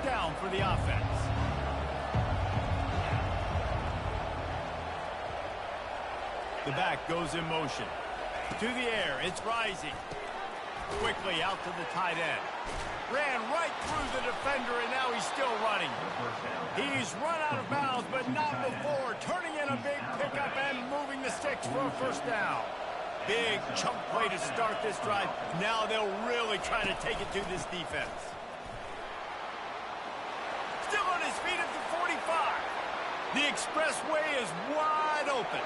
down for the offense. The back goes in motion. To the air, it's Rising. Quickly out to the tight end. Ran right through the defender, and now he's still running. He's run out of bounds, but not before. Turning in a big pickup and moving the sticks for a first down. Big chunk play to start this drive. Now they'll really try to take it to this defense. Still on his feet at the 45. The expressway is wide open.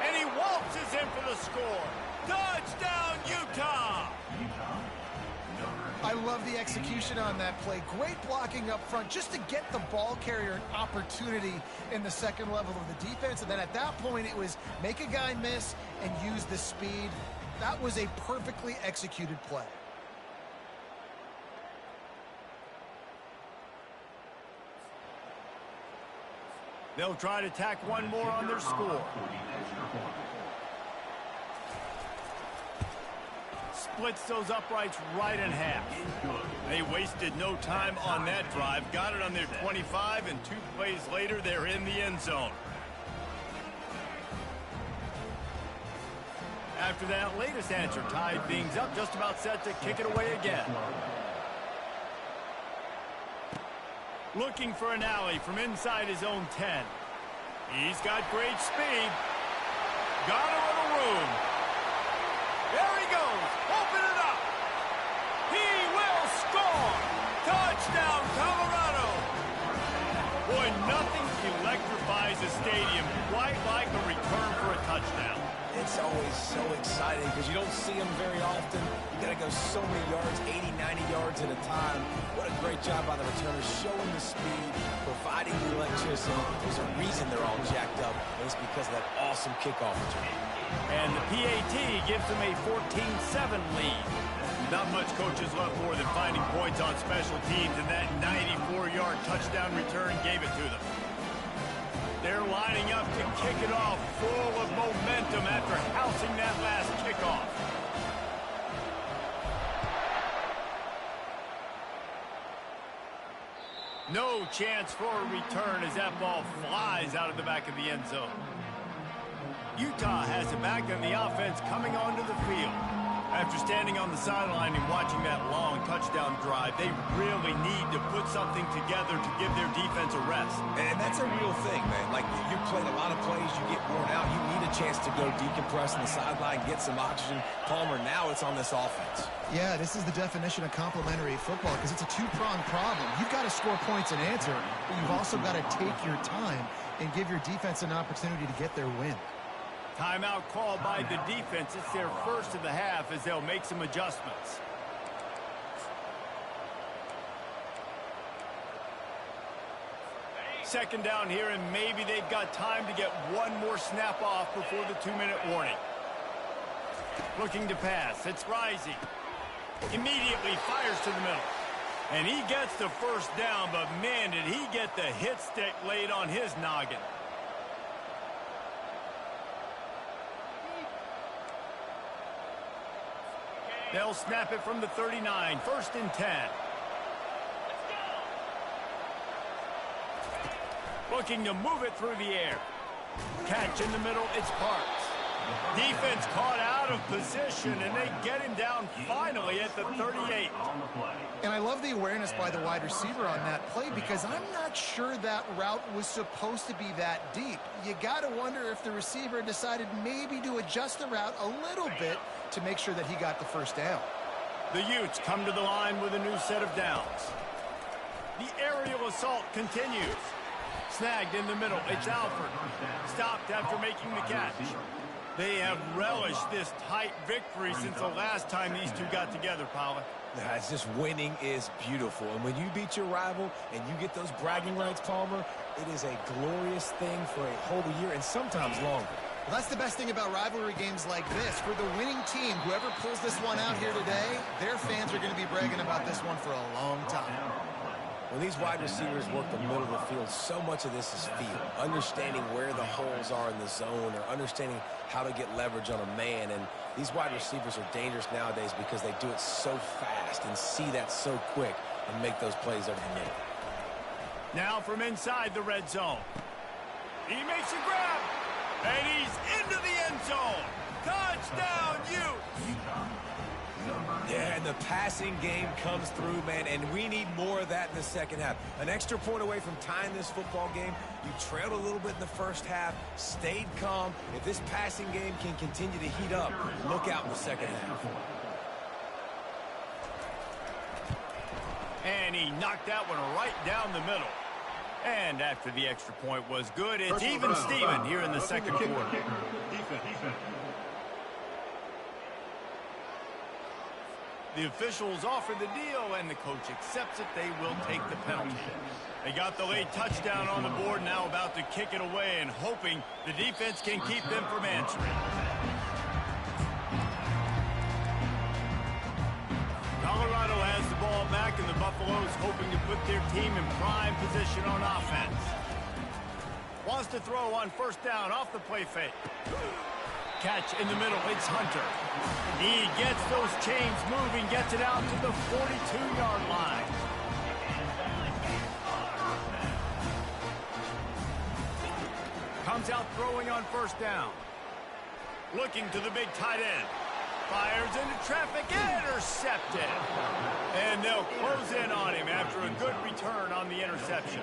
And he waltzes in for the score. Touchdown, Utah! I love the execution on that play. Great blocking up front just to get the ball carrier an opportunity in the second level of the defense. And then at that point, it was make a guy miss and use the speed. That was a perfectly executed play. They'll try to tack one more on their score. Splits those uprights right in half. They wasted no time on that drive. Got it on their 25, and 2 plays later, they're in the end zone. After that latest answer tied things up, just about set to kick it away again. Looking for an alley from inside his own 10. He's got great speed. Got a little room. There he goes. Open it up. He will score. Touchdown, Colorado. Boy, nothing electrifies a stadium quite like a return for a touchdown. It's always so exciting because you don't see them very often. You got to go so many yards, 80, 90 yards at a time. What a great job by the returners, showing the speed, providing the electricity. There's a reason they're all jacked up, and it's because of that awesome kickoff return. And the PAT gives them a 14-7 lead. Not much coaches love more than finding points on special teams, and that 94-yard touchdown return gave it to them. They're lining up to kick it off full of momentum after housing that last kickoff. No chance for a return as that ball flies out of the back of the end zone. Utah has it back on the offense coming onto the field. After standing on the sideline and watching that long touchdown drive, they really need to put something together to give their defense a rest. And that's a real thing, man. Like, you played a lot of plays, you get worn out, you need a chance to go decompress on the sideline, get some oxygen. Palmer, now it's on this offense. Yeah, this is the definition of complementary football because it's a two-pronged problem. You've got to score points and answer, but you've also got to take your time and give your defense an opportunity to get their win. Timeout called by the defense. It's their first of the half as they'll make some adjustments. Second down here, and maybe they've got time to get one more snap off before the 2-minute warning. Looking to pass. It's Rising. Immediately fires to the middle. And he gets the first down, but man, did he get the hit stick laid on his noggin. They'll snap it from the 39. 1st and 10. Looking to move it through the air. Catch in the middle. It's Parks. Defense caught out of position, and they get him down finally at the 38. And I love the awareness by the wide receiver on that play because I'm not sure that route was supposed to be that deep. You got to wonder if the receiver decided maybe to adjust the route a little bit to make sure that he got the first down. The Utes come to the line with a new set of downs. The aerial assault continues. Snagged in the middle. It's Alford. Stopped after making the catch. They have relished this tight victory since the last time these two got together, Paula. Yeah, it's just winning is beautiful. And when you beat your rival and you get those bragging rights, Palmer, it is a glorious thing for a whole year and sometimes longer. Well, that's the best thing about rivalry games like this. For the winning team, whoever pulls this one out here today, their fans are going to be bragging about this one for a long time. When these wide receivers work the middle of the field, so much of this is feel. Understanding where the holes are in the zone or understanding how to get leverage on a man. And these wide receivers are dangerous nowadays because they do it so fast and see that so quick and make those plays over the middle. Now from inside the red zone. He makes a grab. And he's into the end zone. Touchdown, Utes. Yeah, and the passing game comes through, man, and we need more of that in the second half. An extra point away from tying this football game. You trailed a little bit in the first half, stayed calm. If this passing game can continue to heat up, look out in the second half. And he knocked that one right down the middle. And after the extra point was good, it's even Steven here in the second quarter. The officials offer the deal, and the coach accepts it. They will take the penalty. They got the late touchdown on the board, now about to kick it away and hoping the defense can keep them from answering. Colorado has the ball back, and the Buffaloes hoping to put their team in prime position on offense. Wants to throw on first down off the play fake. Catch in the middle, it's Hunter. He gets those chains moving, gets it out to the 42-yard line. Comes out throwing on first down. Looking to the big tight end. Fires into traffic, intercepted. And they'll close in on him after a good return on the interception.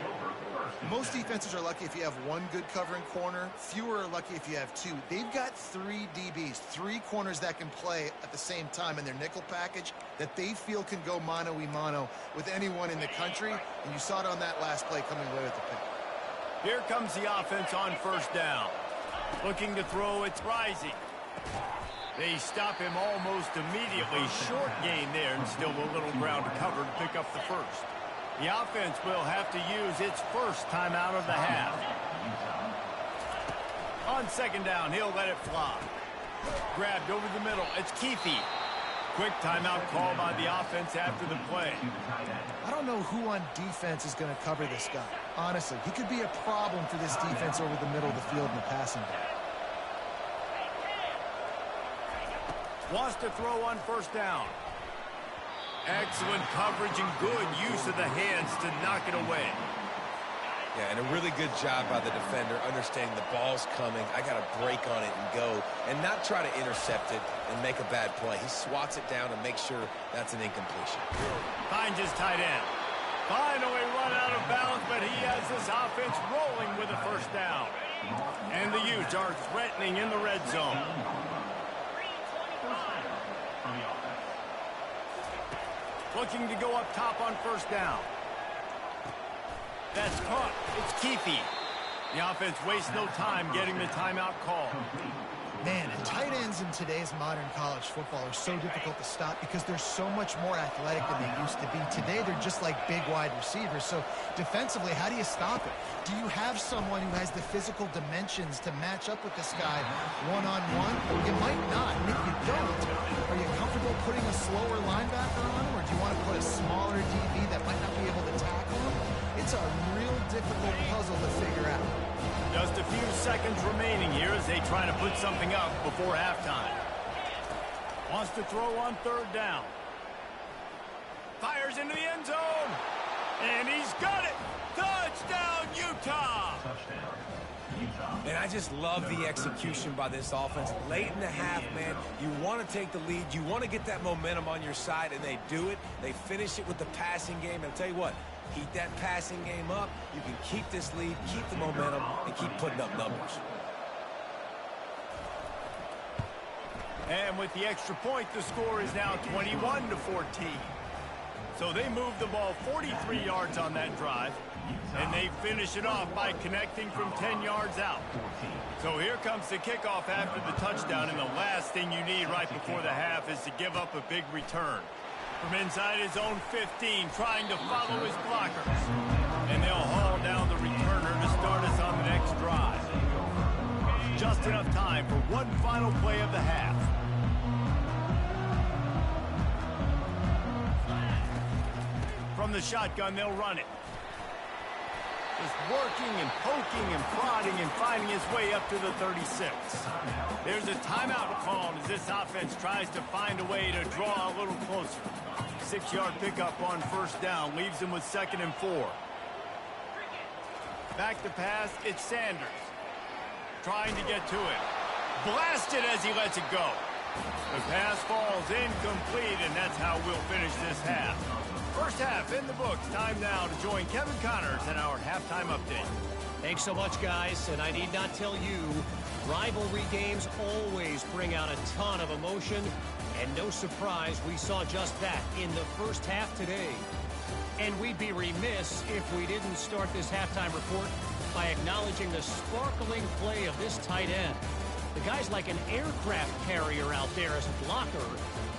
Most defenses are lucky if you have one good covering corner. Fewer are lucky if you have two. They've got 3 DBs, 3 corners that can play at the same time in their nickel package that they feel can go mano-a-mano with anyone in the country. And you saw it on that last play coming away with the pick. Here comes the offense on first down. Looking to throw, it's Rising. They stop him almost immediately. Short gain there, and still a little ground to cover to pick up the first. The offense will have to use its first timeout of the half. On second down, he'll let it fly. Grabbed over the middle, it's Keefe. Quick timeout call by the offense after the play. I don't know who on defense is going to cover this guy. Honestly, he could be a problem for this defense over the middle of the field in the passing game. Wants to throw on first down. Excellent coverage and good use of the hands to knock it away. Yeah, and a really good job by the defender understanding the ball's coming. I got to break on it and go and not try to intercept it and make a bad play. He swats it down and makes sure that's an incompletion. Finds his tight end. Finally run out of bounds, but he has this offense rolling with a first down. And the Utes are threatening in the red zone. Looking to go up top on first down. That's caught. It's Keefe. The offense wastes no time getting the timeout call. Man, and tight ends in today's modern college football are so difficult to stop because they're so much more athletic than they used to be. Today, they're just like big wide receivers. So defensively, how do you stop it? Do you have someone who has the physical dimensions to match up with this guy one-on-one? You might not. And if you don't, are you comfortable putting a slower linebacker on him, or do you want to put a smaller DB that might not be able to tackle him? It's a real difficult puzzle to figure out. Just a few seconds remaining here as they try to put something up before halftime. Wants to throw on third down. Fires into the end zone. And he's got it. Touchdown, Utah. And I just love the execution by this offense. Late in the half, man, you want to take the lead. You want to get that momentum on your side, and they do it. They finish it with the passing game. And I'll tell you what, heat that passing game up. You can keep this lead, keep the momentum, and keep putting up numbers. And with the extra point, the score is now 21-14. So they move the ball 43 yards on that drive, and they finish it off by connecting from 10 yards out. So here comes the kickoff after the touchdown, and the last thing you need right before the half is to give up a big return. From inside his own 15, trying to follow his blockers. And they'll haul down the returner to start us on the next drive. Just enough time for one final play of the half. From the shotgun, they'll run it. Just working and poking and prodding and finding his way up to the 36. There's a timeout called as this offense tries to find a way to draw a little closer. 6-yard pickup on first down leaves them with 2nd and 4. Back to pass, it's Sanders. Trying to get to it. Blasted as he lets it go. The pass falls incomplete, and that's how we'll finish this half. First half in the books. Time now to join Kevin Connors in our halftime update. Thanks so much, guys. And I need not tell you, rivalry games always bring out a ton of emotion. And no surprise, we saw just that in the first half today. And we'd be remiss if we didn't start this halftime report by acknowledging the sparkling play of this tight end. The guy's like an aircraft carrier out there as a blocker.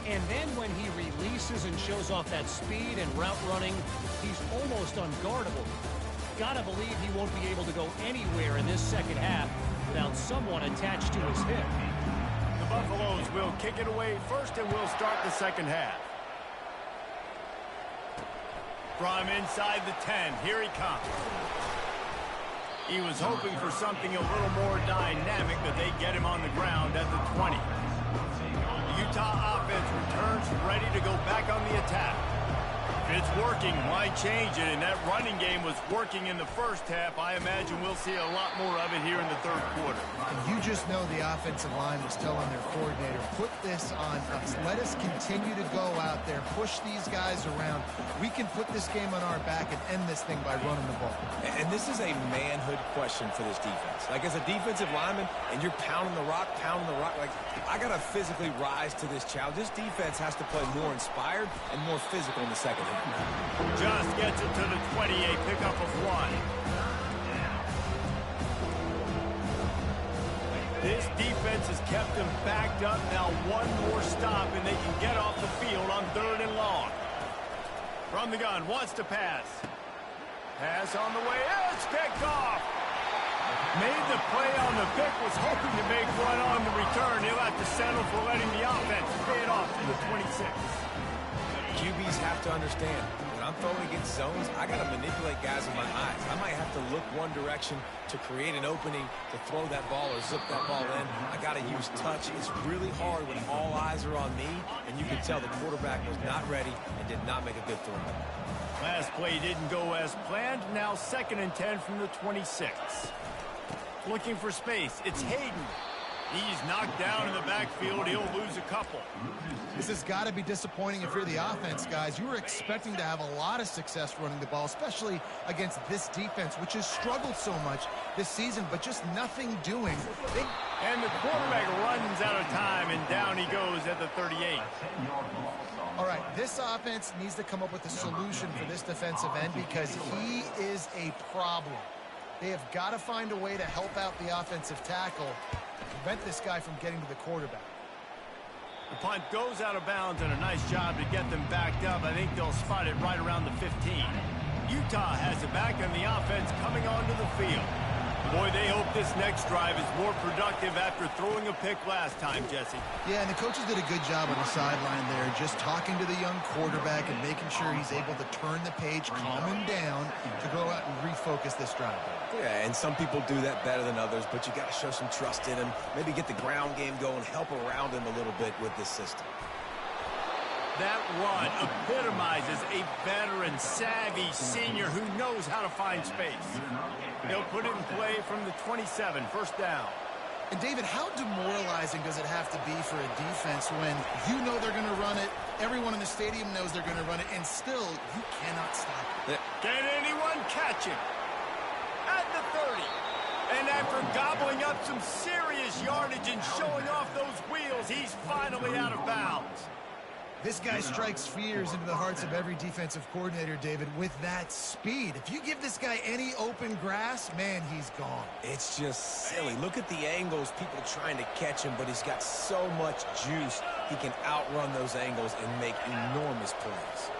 And then when he releases and shows off that speed and route running, he's almost unguardable. Gotta believe he won't be able to go anywhere in this second half without someone attached to his hip. The Buffaloes will kick it away first, and we'll start the second half. From inside the 10, here he comes. He was hoping for something a little more dynamic, but they get him on the ground at the 20. The Utah offense returns ready to go back on the attack. If it's working, why change it? And that running game was working in the first half. I imagine we'll see a lot more of it here in the third quarter. And you just know the offensive line was telling their coordinator, put this on us. Let us continue to go out there, push these guys around. We can put this game on our back and end this thing by running the ball. And this is a manhood question for this defense. Like, as a defensive lineman, and you're pounding the rock, like, I got to physically rise to this challenge. This defense has to play more inspired and more physical in the second half. Just gets it to the 28, pickup of 1. This defense has kept them backed up. Now one more stop, and they can get off the field on 3rd and long. From the gun, wants to pass. Pass on the way. It's picked off. Made the play on the pick, was hoping to make one on the return. He'll have to settle for letting the offense pay it off to the 26. QBs have to understand, when I'm throwing against zones, I got to manipulate guys with my eyes. I might have to look one direction to create an opening to throw that ball or zip that ball in. I got to use touch. It's really hard when all eyes are on me, and you can tell the quarterback was not ready and did not make a good throw. Last play didn't go as planned. Now 2nd and 10 from the 26. Looking for space. It's Hayden. He's knocked down in the backfield. He'll lose a couple. This has got to be disappointing if you're the offense, guys. You were expecting to have a lot of success running the ball, especially against this defense, which has struggled so much this season, but just nothing doing. And the quarterback runs out of time, and down he goes at the 38. All right, this offense needs to come up with a solution for this defensive end because he is a problem. They have got to find a way to help out the offensive tackle, prevent this guy from getting to the quarterback. The punt goes out of bounds, and a nice job to get them backed up. I think they'll spot it right around the 15. Utah has it back, and the offense coming onto the field. Boy, they hope this next drive is more productive after throwing a pick last time, Jesse. Yeah, and the coaches did a good job on the sideline there, just talking to the young quarterback and making sure he's able to turn the page, calm him down to go out and refocus this drive. Yeah, and some people do that better than others, but you got to show some trust in him, maybe get the ground game going, help around him a little bit with this system. That run epitomizes a veteran, savvy senior who knows how to find space. He'll put it in play from the 27, 1st down. And, David, how demoralizing does it have to be for a defense when you know they're going to run it, everyone in the stadium knows they're going to run it, and still you cannot stop it? Can anyone catch him? At the 30. And after gobbling up some serious yardage and showing off those wheels, he's finally out of bounds. This guy strikes fears into the hearts of every defensive coordinator, David, with that speed. If you give this guy any open grass, man, he's gone. It's just silly. Look at the angles, people trying to catch him, but he's got so much juice. He can outrun those angles and make enormous plays.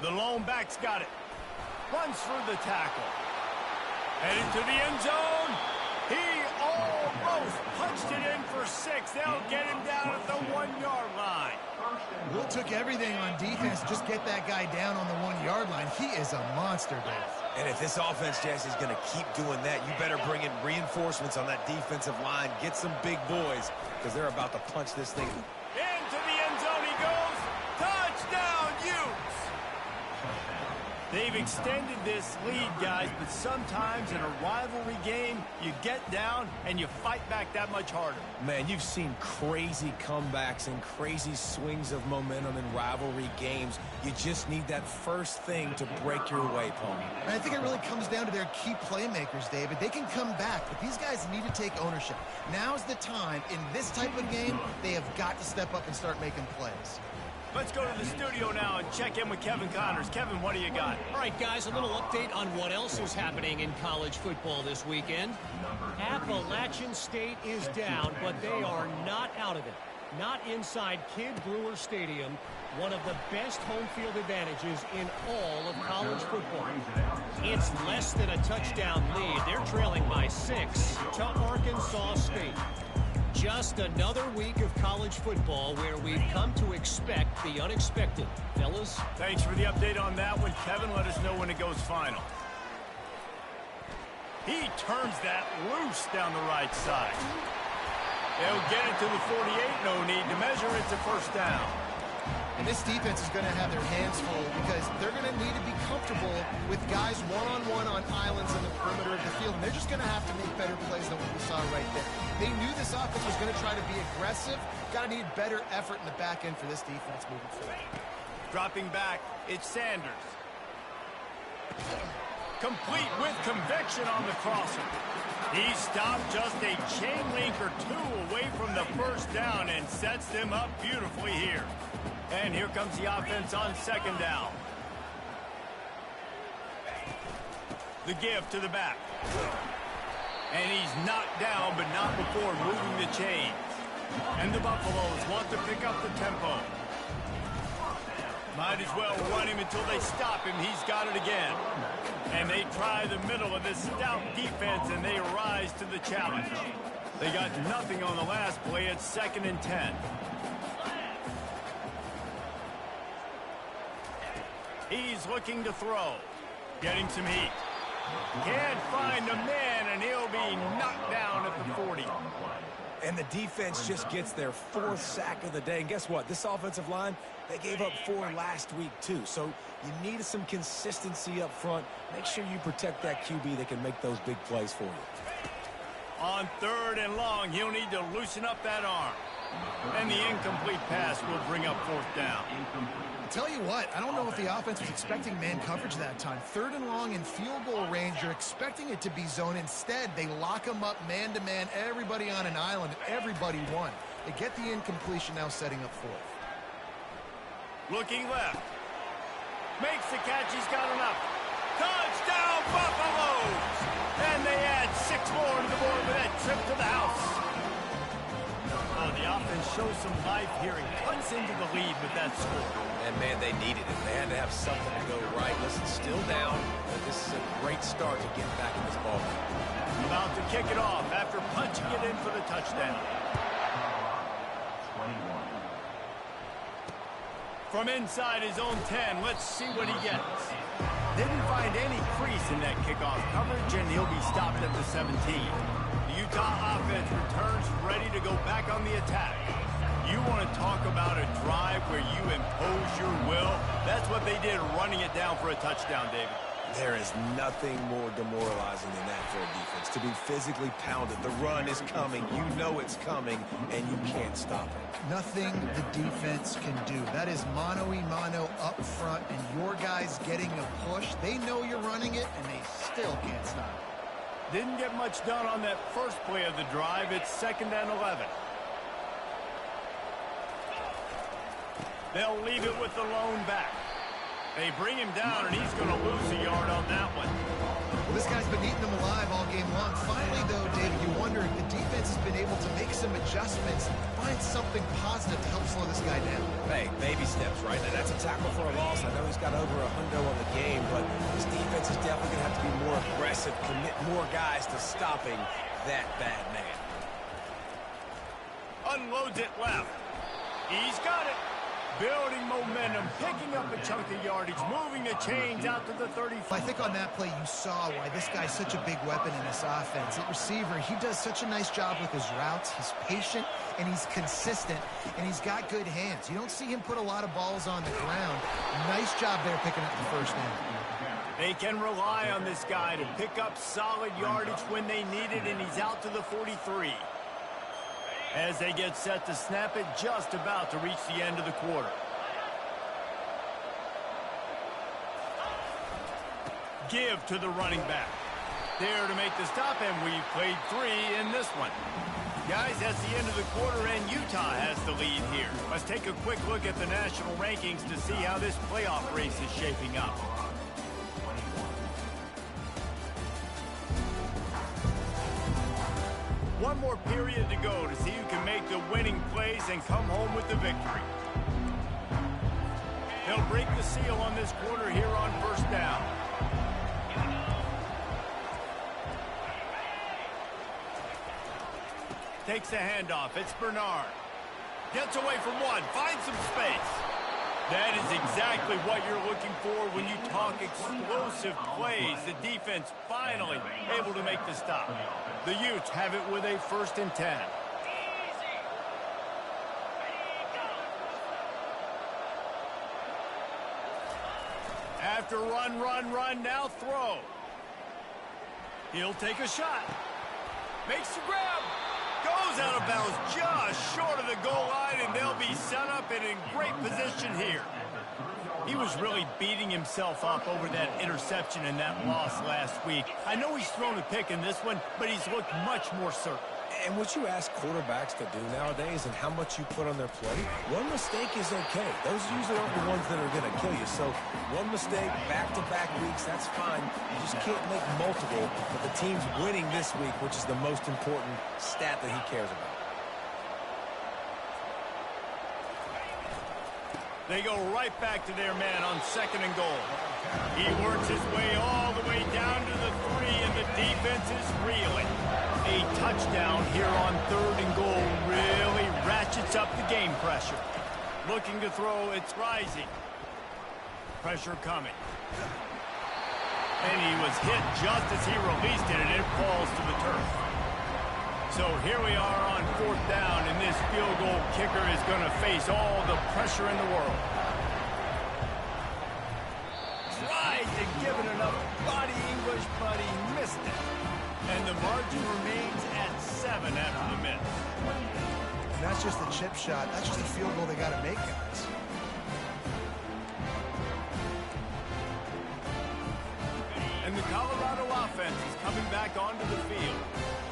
The lone back's got it. Runs through the tackle. Heading to the end zone. He almost punched it in for 6. They'll get him down at the 1-yard line. Will took everything on defense to just get that guy down on the 1-yard line. He is a monster, Dave. And if this offense, Jesse, is going to keep doing that, you better bring in reinforcements on that defensive line. Get some big boys, because they're about to punch this thing. Into the end zone he goes. Touchdown, Utes! They've extended this lead, guys, but sometimes in a rivalry game, you get down and you fight back that much harder. Man, you've seen crazy comebacks and crazy swings of momentum in rivalry games. You just need that first thing to break your way, Paul. And I think it really comes down to their key playmakers, David. They can come back, but these guys need to take ownership. Now's the time. In this type of game, they have got to step up and start making plays. Let's go to the studio now and check in with Kevin Connors. Kevin, what do you got? All right, guys, a little update on what else is happening in college football this weekend. Appalachian State is down, but they are not out of it. Not inside Kidd Brewer Stadium, one of the best home field advantages in all of college football. It's less than a touchdown lead. They're trailing by 6 to Arkansas State. Just another week of college football where we've come to expect the unexpected. Fellas? Thanks for the update on that one. Kevin, let us know when it goes final. He turns that loose down the right side. They'll get it to the 48. No need to measure. It's a first down. And this defense is going to have their hands full because they're going to need to be comfortable with guys one-on-one on islands in the perimeter of the field. And they're just going to have to make better plays than what we saw right there. They knew this offense was going to try to be aggressive. Got to need better effort in the back end for this defense moving forward. Dropping back, it's Sanders. Complete with conviction on the crosser. He stopped just a chain link or two away from the first down and sets them up beautifully here. And here comes the offense on second down. The give to the back. And he's knocked down, but not before moving the chains. And the Buffaloes want to pick up the tempo. Might as well run him until they stop him. He's got it again. And they try the middle of this stout defense, and they rise to the challenge. They got nothing on the last play. It's 2nd and 10. He's looking to throw. Getting some heat. Can't find a man, and he'll be knocked down at the 40. And the defense just gets their 4th sack of the day. And guess what? This offensive line, they gave up 4 last week, too. So you need some consistency up front. Make sure you protect that QB that can make those big plays for you. On 3rd and long, he'll need to loosen up that arm. And the incomplete pass will bring up 4th down. Tell you what, I don't know if the offense was expecting man coverage that time. 3rd and long in field goal range, you're expecting it to be zone. Instead, they lock them up man-to-man, everybody on an island, and everybody won. They get the incompletion, now setting up 4th. Looking left. Makes the catch, he's got enough. Touchdown, Buffaloes! And they add 6 more to the board with that trip to the house. Oh, the offense shows some life here and cuts into the lead with that score. And, man, they needed it. They had to have something to go right. Listen, still down, but this is a great start to get back in this ballgame. About to kick it off after punching it in for the touchdown. From inside his own 10, let's see what he gets. Didn't find any crease in that kickoff coverage, and he'll be stopped at the 17. The Utah offense returns ready to go back on the attack. You want to talk about a drive where you impose your will? That's what they did, running it down for a touchdown, David. There is nothing more demoralizing than that for a defense, to be physically pounded. The run is coming. You know it's coming, and you can't stop it. Nothing the defense can do. That is mano-a-mano up front, and your guys getting a push. They know you're running it, and they still can't stop it. Didn't get much done on that first play of the drive. It's 2nd and 11. They'll leave it with the lone back. They bring him down, and he's going to lose a yard on that one. Well, this guy's been eating them alive all game long. Finally, though, David, you wonder if the defense has been able to make some adjustments, find something positive to help slow this guy down. Hey, baby steps, right? Now, that's a tackle for a loss. I know he's got over a hundo on the game, but this defense is definitely going to have to be more aggressive, commit more guys to stopping that bad man. Unloads it left. He's got it. Building momentum, picking up a chunk of yardage, moving the chains out to the 35. I think on that play you saw why this guy's such a big weapon in this offense. At receiver, he does such a nice job with his routes. He's patient, and he's consistent, and he's got good hands. You don't see him put a lot of balls on the ground. Nice job there picking up the first down. They can rely on this guy to pick up solid yardage when they need it, and he's out to the 43. As they get set to snap it, just about to reach the end of the quarter. Give to the running back. There to make the stop, and we've played 3 in this one. Guys, that's the end of the quarter, and Utah has the lead here. Let's take a quick look at the national rankings to see how this playoff race is shaping up. One more period to go to see who can make the winning plays and come home with the victory. They'll break the seal on this quarter here on first down. Takes the handoff. It's Bernard. Gets away from one. Finds some space. That is exactly what you're looking for when you talk explosive plays. The defense finally able to make the stop. The Utes have it with a 1st and 10. After run, now throw. He'll take a shot. Makes the grab. Goes out of bounds just short of the goal line, and they'll be set up and in great position here. He was really beating himself up over that interception and that loss last week. I know he's thrown a pick in this one, but he's looked much more certain. And what you ask quarterbacks to do nowadays and how much you put on their plate, one mistake is okay. Those usually aren't the ones that are going to kill you. So one mistake, back-to-back weeks, that's fine. You just can't make multiple. But the team's winning this week, which is the most important stat that he cares about. They go right back to their man on 2nd and goal. He works his way all the way down to the 3, and the defense is reeling. A touchdown here on 3rd and goal really ratchets up the game pressure. Looking to throw, it's rising. Pressure coming. And he was hit just as he released it, and it falls to the turf. So here we are on 4th down, and this field goal kicker is going to face all the pressure in the world. Tried to give it enough body English, but he missed it. And the margin remains at 7 after the miss. And that's just a chip shot. That's just a field goal they got to make, guys. And the Colorado offense is coming back onto the field.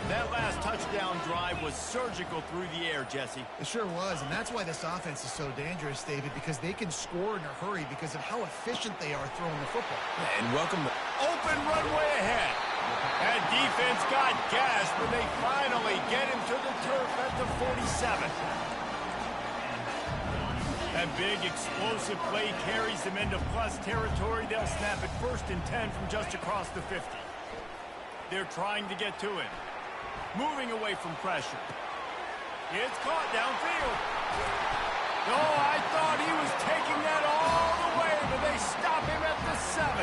That last touchdown drive was surgical through the air, Jesse. It sure was, and that's why this offense is so dangerous, David, because they can score in a hurry because of how efficient they are throwing the football. And welcome to open runway ahead. That defense got gassed when they finally get him to the turf at the 47. That big explosive play carries them into plus territory. They'll snap it 1st and 10 from just across the 50. They're trying to get to him. Moving away from pressure. It's caught downfield. No, I thought he was taking that all the way, but they stop him at the 7.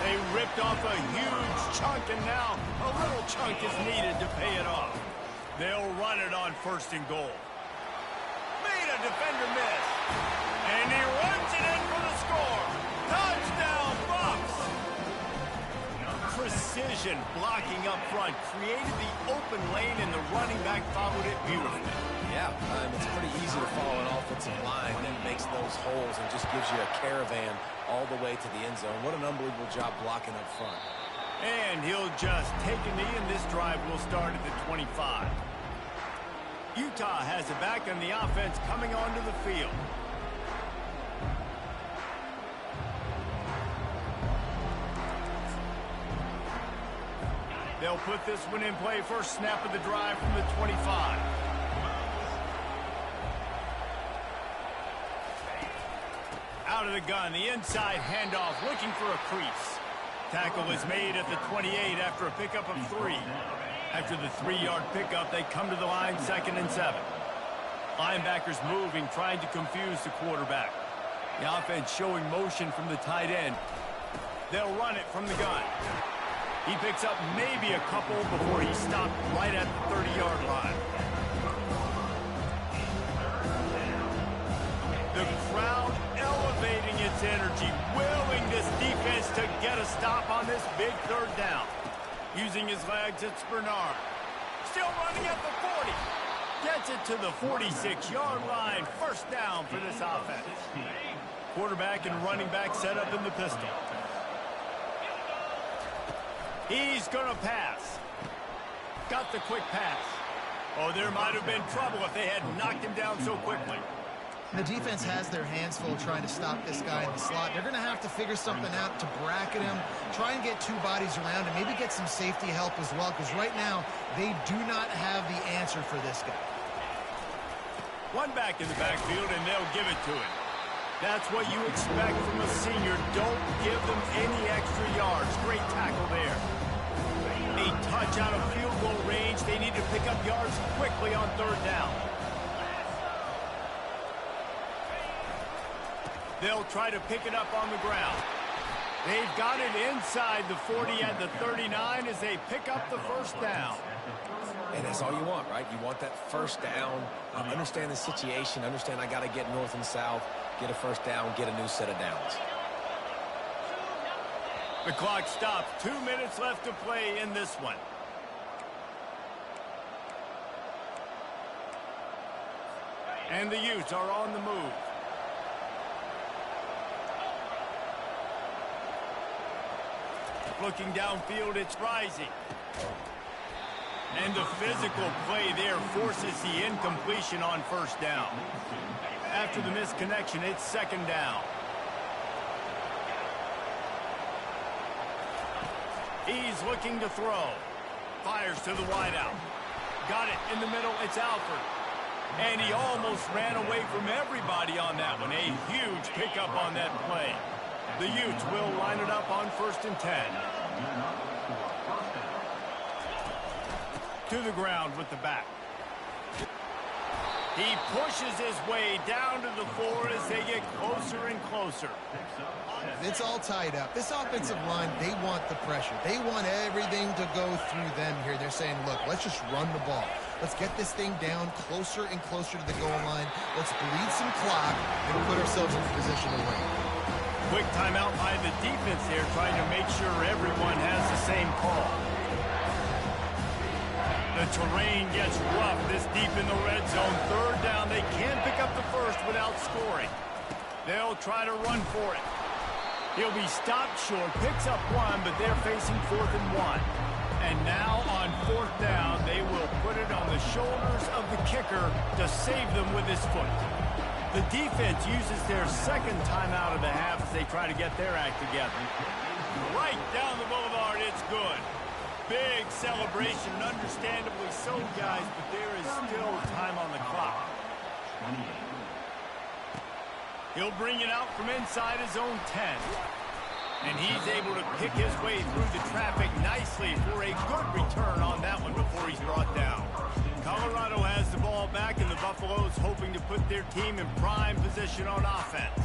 They ripped off a huge chunk, and now a little chunk is needed to pay it off. They'll run it on 1st and goal. Made a defender miss. And he runs it in for the score. Touchdown, Bucs! Precision blocking up front created the open lane, and the running back followed it beautifully. Yeah, it's pretty easy to follow an offensive line that makes those holes and just gives you a caravan all the way to the end zone. What an unbelievable job blocking up front. And he'll just take a knee, and this drive will start at the 25. Utah has it back on the offense coming onto the field. They'll put this one in play. First snap of the drive from the 25. Out of the gun, the inside handoff, looking for a crease. Tackle is made at the 28 after a pickup of 3. After the 3-yard pickup, they come to the line 2nd and 7. Linebackers moving, trying to confuse the quarterback. The offense showing motion from the tight end. They'll run it from the gun. He picks up maybe a couple before he stopped right at the 30-yard line. The crowd elevating its energy, willing this defense defense to get a stop on this big third down. Using his legs, it's Bernard. Still running at the 40. Gets it to the 46-yard line. First down for this offense. Quarterback and running back set up in the pistol. He's going to pass. Got the quick pass. Oh, there might have been trouble if they had knocked him down so quickly. The defense has their hands full trying to stop this guy in the slot. They're going to have to figure something out to bracket him, try and get two bodies around him, maybe get some safety help as well, because right now they do not have the answer for this guy. One back in the backfield, and they'll give it to him. That's what you expect from a senior. Don't give them any extra yards. Great tackle there. A touch out of field goal range. They need to pick up yards quickly on third down. They'll try to pick it up on the ground. They've got it inside the 40 at the 39 as they pick up the first down. And that's all you want, right? You want that first down. Understand the situation. Understand I got to get north and south, get a first down, get a new set of downs. The clock stops. 2 minutes left to play in this one. And the Utes are on the move. Looking downfield, it's Rising. And the physical play there forces the incompletion on first down. After the misconnection, it's second down. He's looking to throw. Fires to the wideout. Got it in the middle. It's Alford. And he almost ran away from everybody on that one. A huge pickup on that play. The Utes will line it up on 1st and 10. To the ground with the back. He pushes his way down to the floor as they get closer and closer. It's all tied up. This offensive line, they want the pressure. They want everything to go through them here. They're saying, look, let's just run the ball. Let's get this thing down closer and closer to the goal line. Let's bleed some clock and put ourselves in position to win. Quick timeout by the defense there, trying to make sure everyone has the same call. The terrain gets rough this deep in the red zone. Third down, they can pick up the first without scoring. They'll try to run for it. He'll be stopped short, picks up one, but they're facing 4th and 1. And now on 4th down, they will put it on the shoulders of the kicker to save them with his foot. The defense uses their second timeout of the half as they try to get their act together. Right down the boulevard, it's good. Big celebration, understandably so, guys, but there is still time on the clock. He'll bring it out from inside his own 10. And he's able to pick his way through the traffic nicely for a good return on that one before he's brought down. Colorado has the ball back, and the Buffaloes hoping to put their team in prime position on offense.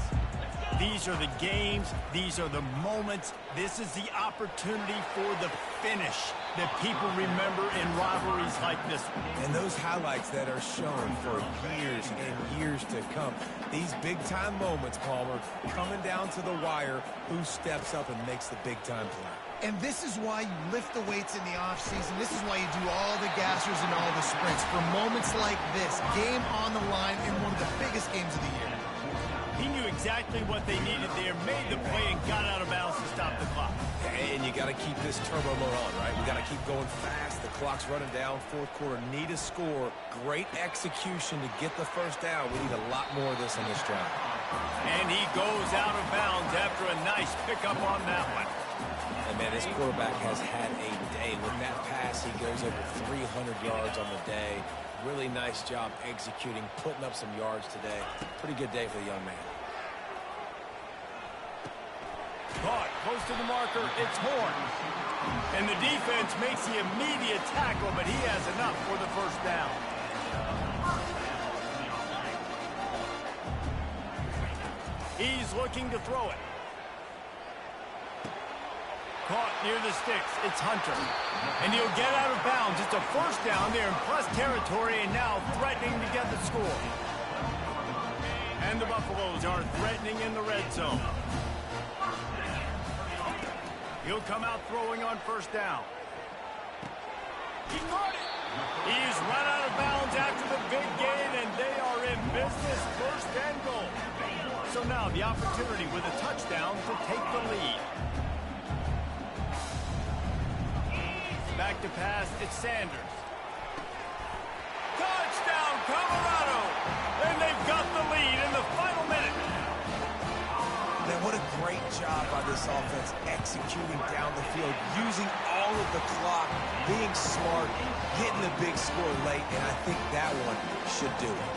These are the games. These are the moments. This is the opportunity for the finish that people remember in rivalries like this one. And those highlights that are shown for years and years to come. These big-time moments, Palmer, coming down to the wire, who steps up and makes the big-time play. And this is why you lift the weights in the offseason. This is why you do all the gassers and all the sprints. For moments like this, game on the line in one of the biggest games of the year. He knew exactly what they needed there, made the play, and got out of bounds to stop the clock. And you got to keep this turbo mode on, right? We got to keep going fast. The clock's running down. 4th quarter, need a score. Great execution to get the first down. We need a lot more of this on this drive. And he goes out of bounds after a nice pickup on that one. And, man, this quarterback has had a day. With that pass, he goes over 300 yards on the day. Really nice job executing, putting up some yards today. Pretty good day for the young man. Caught close to the marker. It's Horn. And the defense makes the immediate tackle, but he has enough for the first down. He's looking to throw it. Caught near the sticks. It's Hunter. And he'll get out of bounds. It's a first down. They're in plus territory and now threatening to get the score. And the Buffaloes are threatening in the red zone. He'll come out throwing on first down. He caught it. He's run out of bounds after the big gain, and they are in business, first and goal. So now the opportunity with a touchdown to take the lead. Back to pass, it's Sanders. Touchdown, Colorado! And they've got the lead in the final minute. Man, what a great job by this offense executing down the field, using all of the clock, being smart, getting the big score late, and I think that one should do it.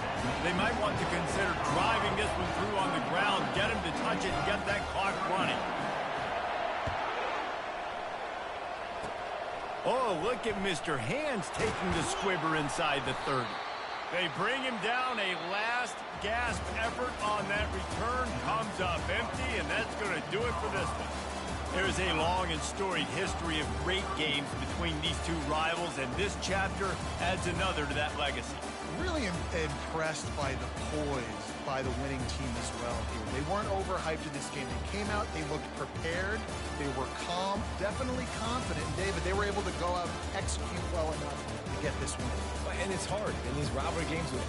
They might want to consider driving this one through on the ground, get him to touch it and get that clock running. Oh, look at Mr. Hands taking the squibber inside the 30. They bring him down. A last gasp effort on that return comes up empty, and that's going to do it for this one. There's a long and storied history of great games between these two rivals, and this chapter adds another to that legacy. Really impressed by the poise by the winning team as well here. They weren't overhyped in this game. They came out, they looked prepared, they were calm, definitely confident. And David, they were able to go out and execute well enough to get this win. And it's hard in these rivalry games with